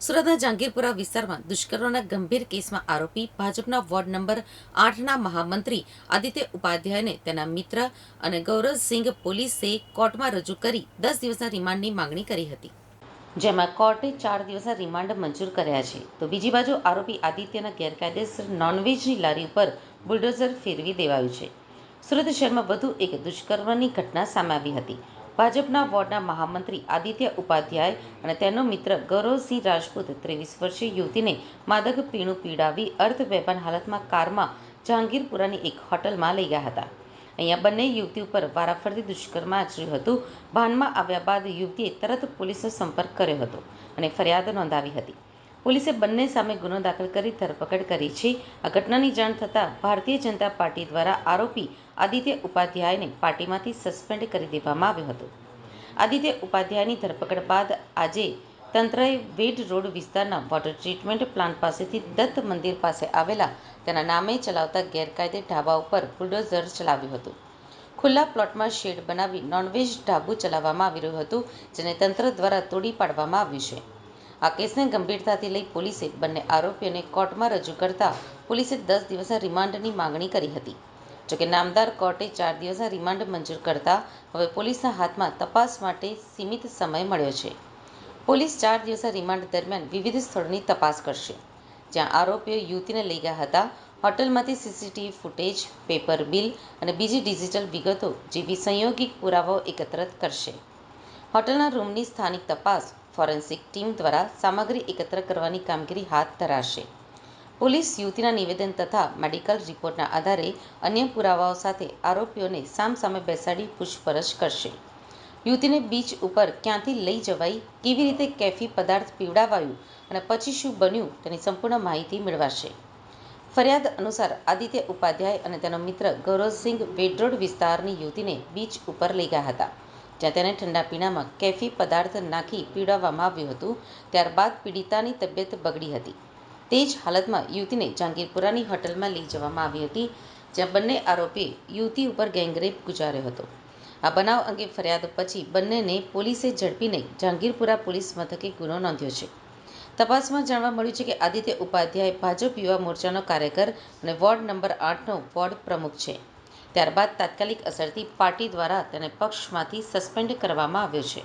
સુરતના જહાંગીરપુરા વિસ્તારમાં દુષ્કર્મના ગંભીર કેસમાં આરોપી ભાજપના વોર્ડ નંબર 8ના મહામંત્રી આદિત્ય ઉપાધ્યાયને તેના મિત્ર અને ગૌરવસિંહ પોલીસે કોર્ટમાં રજૂ કરી 10 દિવસના રિમાન્ડની માંગણી કરી હતી, જેમાં કોર્ટે 4 દિવસના રિમાન્ડ મંજૂર કર્યા છે. તો બીજી બાજુ આરોપી આદિત્યના ગેરકાયદેસર નોનવેજની લારી ઉપર બુલડોઝર ફેરવી દેવાયું છે. સુરત શહેરમાં વધુ એક દુષ્કર્મની ઘટના સામે આવી હતી. ભાજપના વોર્ડના મહામંત્રી આદિત્ય ઉપાધ્યાય અને તેનો મિત્ર ગૌરવસિંહ રાજપૂત 23 વર્ષીય યુવતીને માદક પીણું પીવડાવી અર્ધબેભાન હાલતમાં કારમાં જહાંગીરપુરાની એક હોટલમાં લઈ ગયા હતા. અહીંયા બંને યુવતી ઉપર વારાફરતી દુષ્કર્મ આચર્યું હતું. ભાનમાં આવ્યા બાદ યુવતીએ તરત પોલીસનો સંપર્ક કર્યો હતો અને ફરિયાદ નોંધાવી હતી. પોલીસે બંને સામે ગુનો દાખલ કરી ધરપકડ કરી છે. આ ઘટનાની જાણ થતાં ભારતીય જનતા પાર્ટી દ્વારા આરોપી આદિત્ય ઉપાધ્યાયને પાર્ટીમાંથી સસ્પેન્ડ કરી દેવામાં આવ્યો હતો. આદિત્ય ઉપાધ્યાયની ધરપકડ બાદ આજે તંત્રએ વેડ રોડ વિસ્તારના વોટર ટ્રીટમેન્ટ પ્લાન્ટ પાસેથી દત્ત મંદિર પાસે આવેલા તેના નામે ચલાવતા ગેરકાયદે ઢાબા ઉપર બુલડોઝર ચલાવ્યું હતું. ખુલ્લા પ્લોટમાં શેડ બનાવી નોનવેજ ઢાબું ચલાવવામાં આવી રહ્યું હતું, જેને તંત્ર દ્વારા તોડી પાડવામાં આવ્યું છે. આ કેસને ગંભીરતાથી લઈ પોલીસે બંને આરોપીઓને કોર્ટમાં રજૂ કરતા પોલીસે 10 દિવસના રિમાન્ડની માંગણી કરી હતી. જોકે નામદાર કોર્ટે 4 દિવસના રિમાન્ડ મંજૂર કરતા હવે પોલીસના હાથમાં તપાસ માટે સીમિત સમય મળ્યો છે. પોલીસ 4 દિવસના રિમાન્ડ દરમિયાન વિવિધ સ્થળોની તપાસ કરશે, જ્યાં આરોપીઓ યુવતીને લઈ ગયા હતા. હોટલમાંથી સીસીટીવી ફૂટેજ, પેપર બિલ અને બીજી ડિજિટલ વિગતો જેવી સંયોગિક પુરાવાઓ એકત્ર કરશે. હોટલના રૂમની સ્થાનિક તપાસ ફોરેન્સિક ટીમ દ્વારા સામગ્રી એકત્ર કરવાની કામગીરી હાથ ધરાશે. પોલીસ યુવતીના નિવેદન તથા મેડિકલ રિપોર્ટના આધારે અન્ય પુરાવાઓ સાથે આરોપીઓને સામસામે બેસાડી પૂછપરછ કરશે. યુવતીને બીચ ઉપર ક્યાંથી લઈ જવાઈ, કેવી રીતે કેફી પદાર્થ પીવડાવાયું અને પછી શું બન્યું તેની સંપૂર્ણ માહિતી મેળવાશે. ફરિયાદ અનુસાર આદિત્ય ઉપાધ્યાય અને તેનો મિત્ર ગૌરવસિંહ વેડરોડ વિસ્તારની યુવતીને બીચ ઉપર લઈ ગયા હતા, જ્યાં તેને ઠંડા પીણામાં કેફી પદાર્થ નાખી પીવડાવવામાં આવ્યું હતું. ત્યારબાદ પીડિતાની તબિયત બગડી હતી. તે જ હાલતમાં યુવતીને જહાંગીરપુરાની હોટલમાં લઈ જવામાં આવી હતી, જ્યાં બંને આરોપીએ યુવતી ઉપર ગેંગરેપ ગુજાર્યો હતો. આ બનાવ અંગે ફરિયાદ પછી બંનેને પોલીસે ઝડપીને જહાંગીરપુરા પોલીસ મથકે ગુનો નોંધ્યો છે. તપાસમાં જાણવા મળ્યું છે કે આદિત્ય ઉપાધ્યાય ભાજપ યુવા મોરચાનો કાર્યકર અને વોર્ડ નંબર 8નો વોર્ડ પ્રમુખ છે. ત્યારબાદ તાત્કાલિક અસરથી પાર્ટી દ્વારા તેને પક્ષમાંથી સસ્પેન્ડ કરવામાં આવ્યો છે.